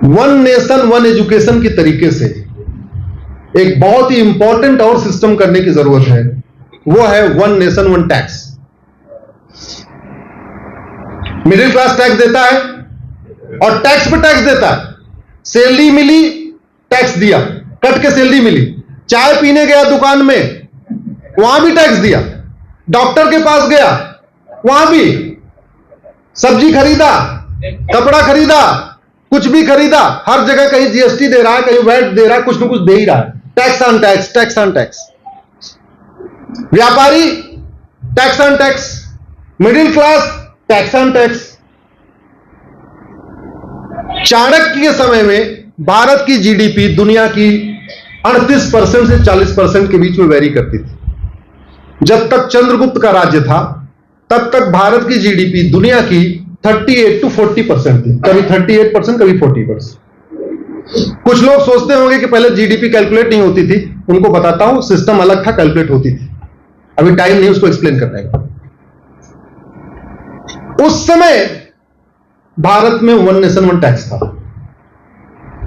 One nation one education की तरीके से एक बहुत ही इंपॉर्टेंट और सिस्टम करने की जरूरत है, वो है one nation one tax. Middle class tax देता है और टैक्स पे टैक्स देता है। सैलरी मिली, टैक्स दिया, कट के सैलरी मिली। चाय पीने गया दुकान में, वहां भी टैक्स दिया। डॉक्टर के पास गया, वहां भी। सब्जी खरीदा, कपड़ा खरीदा, कुछ भी खरीदा, हर जगह कहीं जीएसटी दे रहा है, कहीं वैट दे रहा है, कुछ ना कुछ दे ही रहा है। Tax on tax, tax on tax. व्यापारी tax on tax, middle class tax on tax. Chanakya के समय में भारत की जीडीपी दुनिया की 38% से 40% के बीच में वेरी करती थी। जब तक चंद्रगुप्त का राज्य था तब तक भारत की जीडीपी दुनिया की 38 to 40% थी, कभी 38%, कभी 40%। कुछ लोग सोचते होंगे कि पहले जीडीपी कैलकुलेट नहीं होती थी। उनको बताता हूं, सिस्टम अलग था, कैलकुलेट होती थी। अभी टाइम नहीं उसको एक्सप्लेन करने का। उस समय भारत में वन नेशन वन टैक्स था।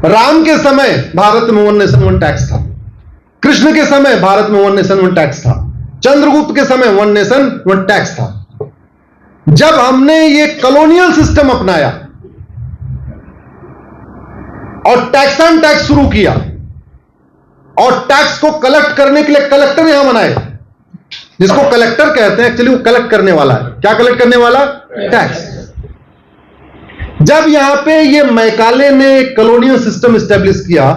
राम के समय भारत में वन नेशन वन टैक्स था। कृष्ण के समय भारत में वन नेशन वन टैक्स था। चंद्रगुप्त के समय वन नेशन वन टैक्स था। जब हमने ये कॉलोनियल सिस्टम अपनाया और टैक्स ऑन टैक्स शुरू किया और टैक्स को कलेक्ट करने के लिए कलेक्टर यहां बनाए, जिसको कलेक्टर कहते हैं, एक्चुअली वो कलेक्ट करने वाला है। क्या कलेक्ट करने वाला? टैक्स। जब यहां पे ये मैकाले ने कॉलोनियल सिस्टम एस्टेब्लिश किया,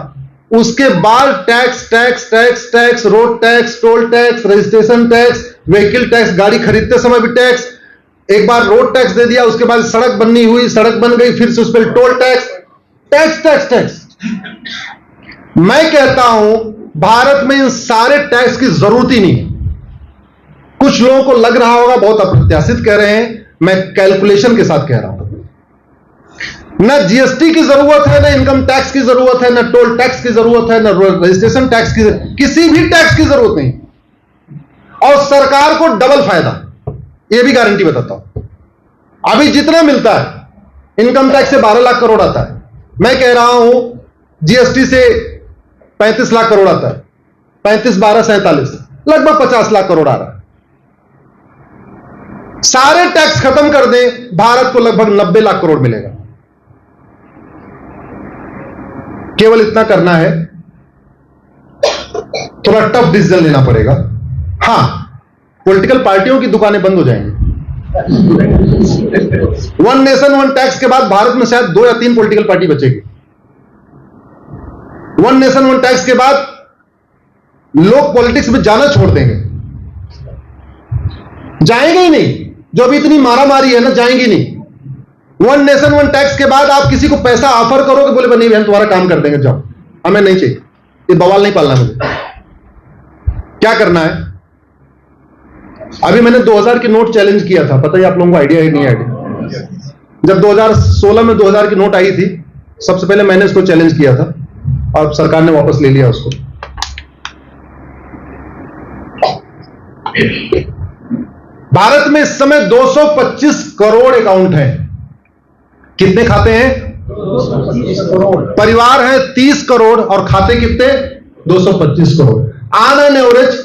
उसके बाद tax tax tax tax, road tax, toll tax, registration tax, vehicle tax, गाड़ी खरीदते समय भी टैक्स। एक बार रोड टैक्स दे दिया, उसके बाद सड़क बननी हुई, सड़क बन गई, फिर से उस पर toll tax, tax tax tax. मैं कहता हूं भारत में इन सारे टैक्स की जरूरत ही नहीं है। कुछ लोगों को लग रहा होगा बहुत अप्रत्याशित कह रहे हैं, मैं कैलकुलेशन के साथ कह रहा हूं। ना जीएसटी की जरूरत है, ना इनकम टैक्स की जरूरत है, ना टोल टैक्स की जरूरत है, ना रजिस्ट्रेशन टैक्स की, किसी भी टैक्स की जरूरत नहीं। और सरकार को डबल फायदा, यह भी गारंटी बताता हूं। अभी जितना मिलता है, इनकम टैक्स से 12 लाख करोड़ आता है। मैं कह रहा हूं जीएसटी से 35 लाख करोड़ आता है। 35 12 47, लगभग 50 लाख करोड़ आ रहा है। सारे टैक्स खत्म कर दें, भारत को लगभग 90 लाख करोड़ मिलेगा। केवल इतना करना है, थोड़ा टफ डिसीजन लेना पड़ेगा। हां, पॉलिटिकल पार्टियों की दुकानें बंद हो जाएंगी। वन नेशन वन टैक्स के बाद भारत में शायद 2 या 3 पॉलिटिकल पार्टी बचेगी। वन नेशन वन टैक्स के बाद लोग पॉलिटिक्स में जाना छोड़ देंगे, जाएंगे ही नहीं। जो अभी इतनी मारामारी है ना, जाएंगी नहीं। वन नेशन वन टैक्स के बाद आप किसी को पैसा ऑफर करोगे, बोले नहीं बहन तुम्हारा काम कर देंगे, जाओ, हमें नहीं चाहिए, ये बवाल नहीं पालना मुझे। क्या करना है? अभी मैंने 2000 की नोट चैलेंज किया था, पता है आप लोगों को आइडिया है नहीं आइडिया? जब 2016 में 2000 की नोट आई थी, सबसे पहले मैंने इसको चैलेंज किया था और सरकार ने वापस ले लिया उसको। भारत में इस समय 225 करोड़ अकाउंट हैं। कितने खाते हैं? 225 करोड़। परिवार है 30 करोड़ और खाते कितने? 225 करोड़। ऑन एन एवरेज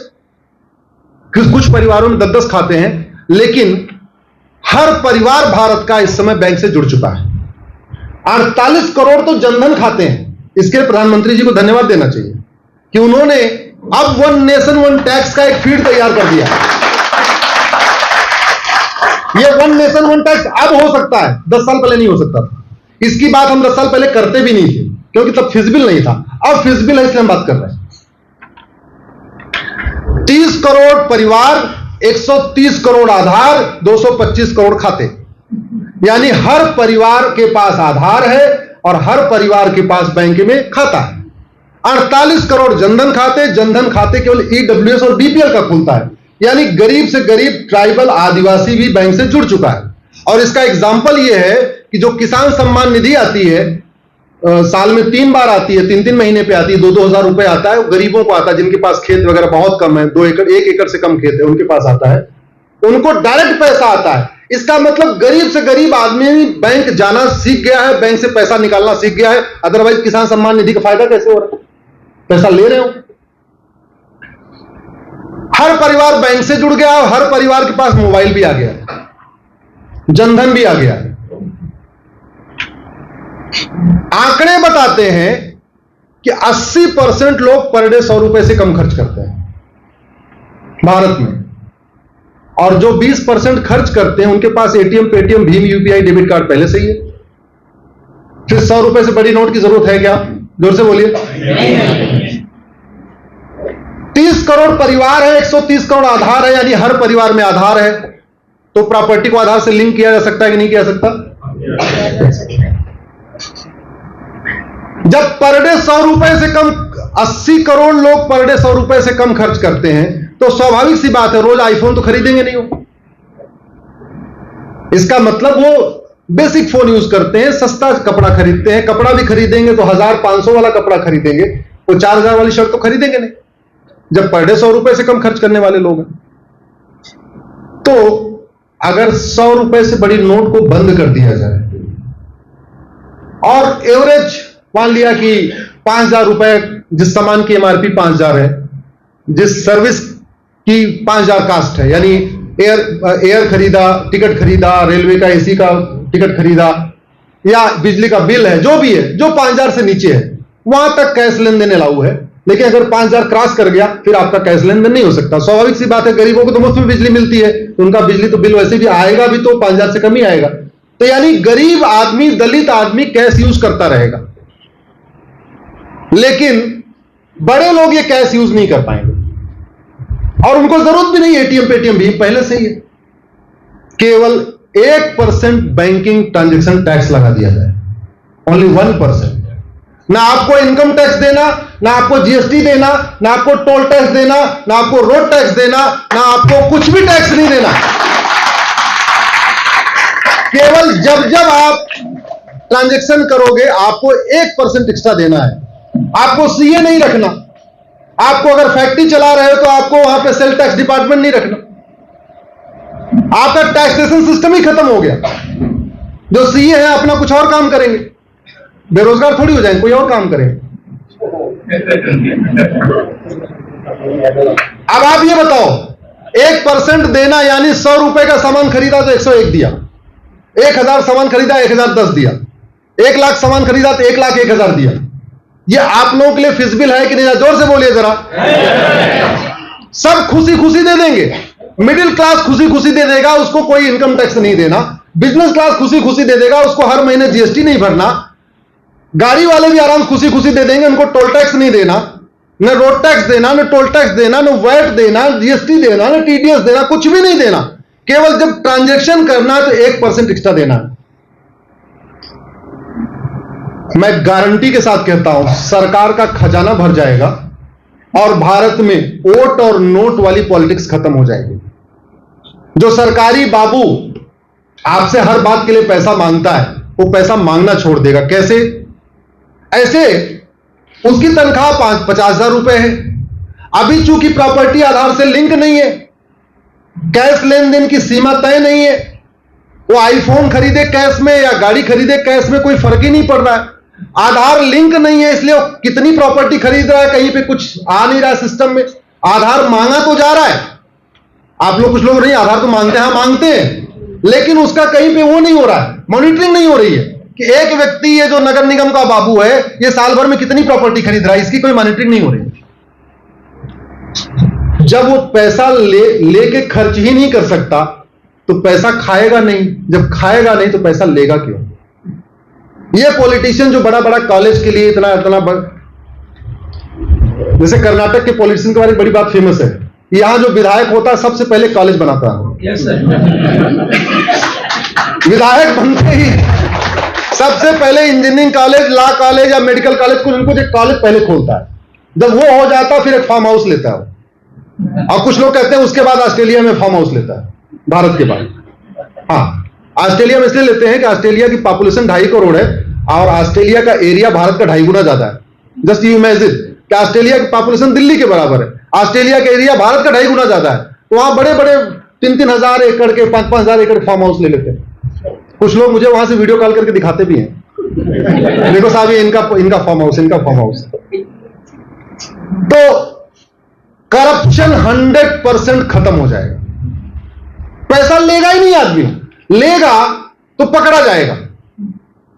कुछ परिवारों में 10-10 खाते हैं, लेकिन हर परिवार भारत का इस समय बैंक से जुड़ चुका है। 48 करोड़ तो जनधन खाते हैं। इसके प्रधानमंत्री जी को धन्यवाद देना चाहिए कि उन्होंने अब वन नेशन वन टैक्स का एक फीड तैयार कर दिया। ये वन नेशन वन टैक्स अब हो सकता है, 10 साल पहले नहीं हो सकता था। इसकी बात हम 10 साल पहले करते भी नहीं थे, क्योंकि तब फिजिबल नहीं था। अब फिजिबल है, इसलिए हम बात कर रहे हैं। 30 करोड़ परिवार, 130 करोड़ आधार, 225 करोड़ खाते। यानी हर परिवार के पास आधार है और हर परिवार के पास बैंक में खाता है। 48 करोड़ जनधन खाते। जनधन खाते केवल ईडब्ल्यूएस और बीपीएल का खुलता है, यानी गरीब से गरीब ट्राइबल आदिवासी भी बैंक से जुड़ चुका है। और इसका एग्जाम्पल यह है कि जो किसान सम्मान निधि आती है, साल में 3 बार आती है, 3-3 महीने पे आती है, 2-2 हजार रुपए आता है। वो गरीबों को आता है, जिनके पास खेत वगैरह बहुत कम है, 2 एकड़ 1 एकड़ से कम खेत है, उनके पास आता है। उनको डायरेक्ट पैसा आता है। इसका मतलब गरीब से गरीब आदमी बैंक जाना सीख गया है, बैंक से पैसा निकालना सीख गया है। अदरवाइज किसान सम्मान निधि का फायदा कैसे हो रहा है? पैसा ले रहे हो। हर परिवार बैंक से जुड़ गया और हर परिवार के पास मोबाइल भी आ गया, जनधन भी आ गया। आंकड़े बताते हैं कि 80% लोग पर डे 100 रुपए से कम खर्च करते हैं भारत में, और जो 20% खर्च करते हैं उनके पास एटीएम, पेटीएम, भीम यूपीआई डेबिट कार्ड पहले से ही है। फिर 100 रुपए से बड़ी नोट की जरूरत है क्या? जोर से बोलिए। 30 करोड़ परिवार है, 130 करोड़ आधार है, यानी हर परिवार में आधार है। तो प्रॉपर्टी को आधार से लिंक किया जा सकता है कि नहीं किया सकता? जब पर डे 100 रुपए से कम 80 करोड़ लोग पर डे 100 रुपए से कम खर्च करते हैं, तो स्वाभाविक सी बात है रोज आईफोन तो खरीदेंगे नहीं वो। इसका मतलब वो बेसिक फोन यूज करते हैं, सस्ता कपड़ा खरीदते हैं। कपड़ा भी खरीदेंगे तो 1500 वाला कपड़ा खरीदेंगे, वो 4000 वाली शर्ट तो खरीदेंगे नहीं, जब पर डे 100 रुपए से कम खर्च करने वाले लोग हैं। तो अगर 100 रुपए से बड़ी नोट को बंद कर दिया जाए और एवरेज मान लिया कि 5000 रुपए, जिस सामान की एमआरपी 5000 है, जिस सर्विस की 5000 कास्ट है, यानी एयर खरीदा, टिकट खरीदा, रेलवे का एसी का टिकट खरीदा, या बिजली का बिल है, जो भी है, जो 5000 से नीचे है वहां तक कैश लेन देन अलाउ है। लेकिन अगर 5000 क्रॉस कर गया फिर आपका कैश लेन देन नहीं हो सकता। स्वाभाविक सी बात है, गरीबों को तो मुफ्त में बिजली मिलती है, तो उनका बिजली तो बिल वैसे भी आएगा भी तो 5000 से कम ही आएगा। तो यानी गरीब आदमी, दलित आदमी कैश यूज करता रहेगा, लेकिन बड़े लोग ये कैश यूज नहीं कर पाएंगे और उनको जरूरत भी नहीं एटीएम, पेटीएम भी पहले से ही है। केवल 1% बैंकिंग ट्रांजैक्शन टैक्स लगा दिया जाए, ओनली 1%। ना आपको इनकम टैक्स देना, ना आपको जीएसटी देना, ना आपको टोल टैक्स देना, ना आपको रोड टैक्स देना, ना आपको कुछ भी टैक्स नहीं देना। केवल जब जब आप ट्रांजैक्शन करोगे आपको 1% एक्स्ट्रा देना है। आपको सीए नहीं रखना, आपको अगर फैक्ट्री चला रहे हो तो आपको वहां पे सेल टैक्स डिपार्टमेंट नहीं रखना। आपका टैक्सेशन सिस्टम ही खत्म हो गया। जो सीए है अपना कुछ और काम करेंगे, बेरोजगार थोड़ी हो जाएंगे, कोई और काम करेंगे। अब आप ये बताओ, 1% देना यानी 100 रुपए का सामान खरीदा तो 101 दिया, 1000 सामान खरीदा 1010 दिया, 1 लाख सामान खरीदा तो 1,01,000 दिया। ये आप लोगों के लिए फिजिबल है कि नहीं? जोर से बोलिए जरा। सब खुशी खुशी दे देंगे। मिडिल क्लास खुशी खुशी दे देगा, उसको कोई इनकम टैक्स नहीं देना। बिजनेस क्लास खुशी खुशी दे देगा, उसको हर महीने जीएसटी नहीं भरना। गाड़ी वाले भी आराम खुशी खुशी दे देंगे, उनको टोल टैक्स नहीं देना, न रोड टैक्स देना, न टोल टैक्स देना, न वैट देना, जीएसटी देना, न टीडीएस देना, कुछ भी नहीं देना। केवल जब ट्रांजैक्शन करना है तो 1% एक्स्ट्रा देना है। मैं गारंटी के साथ कहता हूं, सरकार का खजाना भर जाएगा और भारत में वोट और नोट वाली पॉलिटिक्स खत्म हो जाएगी। जो सरकारी बाबू आपसे हर बात के लिए पैसा मांगता है, वो पैसा मांगना छोड़ देगा। कैसे? ऐसे उसकी तनख्वाह 50,000 रुपए है, अभी चूंकि प्रॉपर्टी आधार से लिंक नहीं है, कैश लेन देन की सीमा तय नहीं है, वो आईफोन खरीदे कैश में या गाड़ी खरीदे कैश में कोई फर्क ही नहीं पड़ रहा है। आधार लिंक नहीं है, इसलिए वो कितनी प्रॉपर्टी खरीद रहा है, कहीं पे कुछ आ नहीं रहा है सिस्टम में। आधार मांगा तो जा रहा है, आप लोग कुछ लोग नहीं आधार तो मांगते हैं, मांगते हैं, लेकिन उसका कहीं पे वो नहीं हो रहा है, मॉनिटरिंग नहीं हो रही है कि एक व्यक्ति ये जो नगर निगम का बाबू है ये साल भर में कितनी प्रॉपर्टी खरीद रहा है, इसकी कोई मॉनिटरिंग नहीं हो रही। जब वो पैसा लेके खर्च ही नहीं कर सकता तो पैसा खाएगा नहीं, जब खाएगा नहीं तो पैसा लेगा क्यों? ये पॉलिटिशियन जो बड़ा बड़ा कॉलेज के लिए इतना जैसे कर्नाटक के पॉलिटिशियन के बारे में बड़ी बात फेमस है, यहां जो विधायक होता है सबसे पहले कॉलेज बनाता है। विधायक बनते ही सबसे पहले इंजीनियरिंग कॉलेज, लॉ कॉलेज या मेडिकल कॉलेज को उनको एक कॉलेज पहले खोलता है। जब वो हो जाता है फिर एक फार्म हाउस लेता है, और कुछ लोग कहते हैं उसके बाद ऑस्ट्रेलिया में फार्म हाउस लेता है, भारत के बाद। हाँ, ऑस्ट्रेलिया में इसलिए लेते हैं कि ऑस्ट्रेलिया की पॉपुलेशन 2.5 करोड़ है और ऑस्ट्रेलिया का एरिया भारत का 2.5 गुना ज्यादा है। जस्ट यू इमेजिन कि ऑस्ट्रेलिया की पॉपुलेशन दिल्ली के बराबर है, ऑस्ट्रेलिया का एरिया भारत का 2.5 गुना ज्यादा है, तो वहां बड़े बड़े 3-3 हजार एकड़ के, 5-5 हजार एकड़ फार्म हाउस ले लेते हैं। कुछ लोग मुझे वहां से वीडियो कॉल करके दिखाते भी हैं, देखो साहब ये इनका फार्म हाउस, इनका फार्म हाउस। तो करप्शन 100% खत्म हो जाएगा। पैसा लेगा ही नहीं आदमी, लेगा तो पकड़ा जाएगा।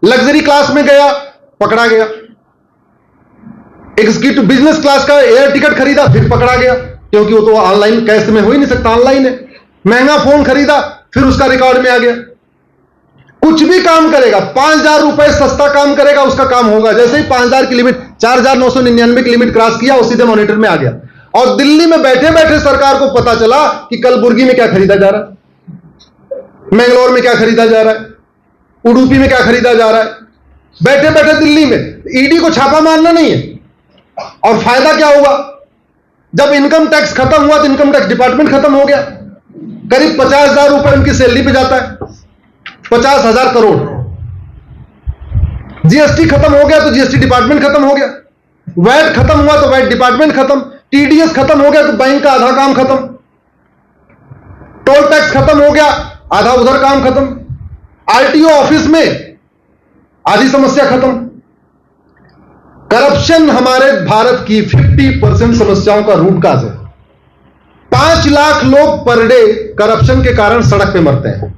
लग्जरी क्लास में गया, पकड़ा गया। एग्जीक्यूटिव बिजनेस क्लास का एयर टिकट खरीदा, फिर पकड़ा गया, क्योंकि वो तो ऑनलाइन कैश में हो ही नहीं सकता, ऑनलाइन है। महंगा फोन खरीदा, फिर उसका रिकॉर्ड में आ गया। कुछ भी काम करेगा, 5,000 रुपए सस्ता काम करेगा, उसका काम होगा। जैसे ही 5,000 की लिमिट, 4,999 की लिमिट क्रॉस किया, वो सीधे मॉनिटर में आ गया। और दिल्ली में बैठे बैठे सरकार को पता चला कि कलबुर्गी में क्या खरीदा जा रहा है, मैंगलोर में क्या खरीदा जा रहा है, उडुपी में क्या खरीदा जा रहा है, बैठे बैठे दिल्ली में। ईडी को छापा मारना नहीं है। और फायदा क्या हुआ? जब इनकम टैक्स खत्म हुआ तो इनकम टैक्स डिपार्टमेंट खत्म हो गया। करीब 50,000 रुपए उनकी सैलरी पे जाता है, 50,000 करोड़। जीएसटी खत्म हो गया तो जीएसटी डिपार्टमेंट खत्म हो गया। वैट खत्म हुआ तो वैट डिपार्टमेंट खत्म। टीडीएस खत्म हो गया तो बैंक का आधा काम खत्म। टोल टैक्स खत्म हो गया, आधा उधर काम खत्म। आरटीओ ऑफिस में आधी समस्या खत्म। करप्शन हमारे भारत की 50% समस्याओं का रूट काज है। 5 लाख लोग पर डे करप्शन के कारण सड़क पे मरते हैं।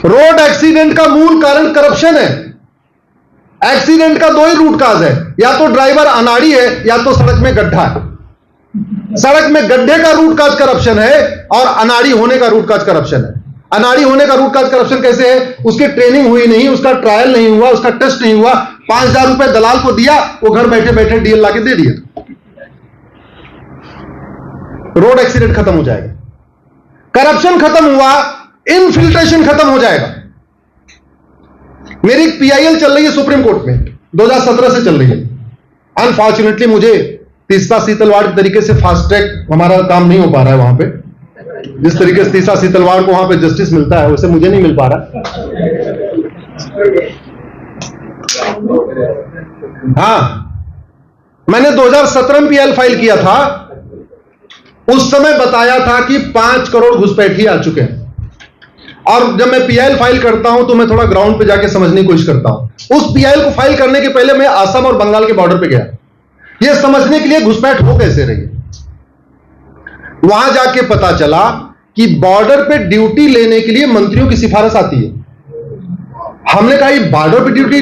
रोड एक्सीडेंट का मूल कारण करप्शन है। एक्सीडेंट का 2 ही रूट काज है, या तो ड्राइवर अनाड़ी है या तो सड़क में गड्ढा है। सड़क में गड्ढे का रूट काज करप्शन है और अनाड़ी होने का रूट काज करप्शन है। अनाड़ी होने का रूट काज करप्शन कैसे है? उसकी ट्रेनिंग हुई नहीं, उसका ट्रायल नहीं हुआ, उसका टेस्ट नहीं हुआ, 5,000 रुपए दलाल को दिया, वो घर बैठे बैठे डीएल लाके दे दिया। रोड एक्सीडेंट खत्म हो जाएगा। करप्शन खत्म हुआ, इनफिल्ट्रेशन खत्म हो जाएगा। मेरी पीआईएल चल रही है सुप्रीम कोर्ट में, 2017 से चल रही है। अनफॉर्चुनेटली मुझे तीसरा सीतलवाड़ के तरीके से फास्ट ट्रैक हमारा काम नहीं हो पा रहा है। वहां पे जिस तरीके से तीसरा सीतलवाड़ को वहां पे जस्टिस मिलता है, वैसे मुझे नहीं मिल पा रहा। हाँ, मैंने 2017 में पीआईएल फाइल किया था। उस समय बताया था कि 5 करोड़ घुसपैठी आ चुके हैं। और जब मैं पीआईएल फाइल करता हूं तो मैं थोड़ा ग्राउंड पे जाके समझने की कोशिश करता हूं। उस पीआईएल को फाइल करने के पहले मैं असम और बंगाल के बॉर्डर पे गया, यह समझने के लिए घुसपैठ हो कैसे रही है। वहां जाके पता चला कि बॉर्डर पे ड्यूटी लेने के लिए मंत्रियों की सिफारिश आती है। हमने कहा बॉर्डर पे ड्यूटी,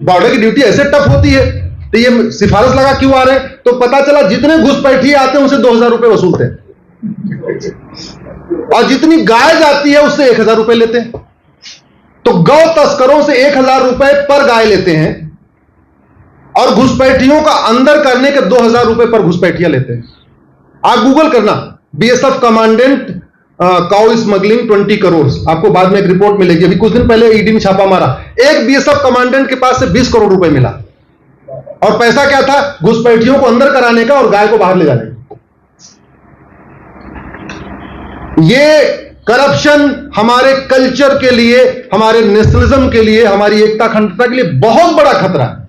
बॉर्डर की ड्यूटी ऐसे टफ होती है तो ये सिफारिश लगा क्यों आ रहे हैं? तो पता चला जितने घुसपैठी आते हैं उनसे 2,000 रुपए वसूलते हैं, और जितनी गाय जाती है उससे 1,000 रुपए लेते हैं। तो गौ तस्करों से 1,000 रुपए पर गाय लेते हैं, और घुसपैठियों का अंदर करने के 2,000 रुपए पर घुसपैठियां लेते हैं। आप गूगल करना, BSF commandant cow smuggling 20 crore, आपको बाद में एक रिपोर्ट मिलेगी। अभी कुछ दिन पहले ईडी ने छापा मारा, एक बीएसएफ कमांडेंट के पास से 20 करोड़ रुपए मिला। और पैसा क्या था? घुसपैठियों को अंदर कराने का और गाय को बाहर ले जाने का। ये करप्शन हमारे कल्चर के लिए, हमारे नेशनलिज्म के लिए, हमारी एकता अखंडता के लिए बहुत बड़ा खतरा है।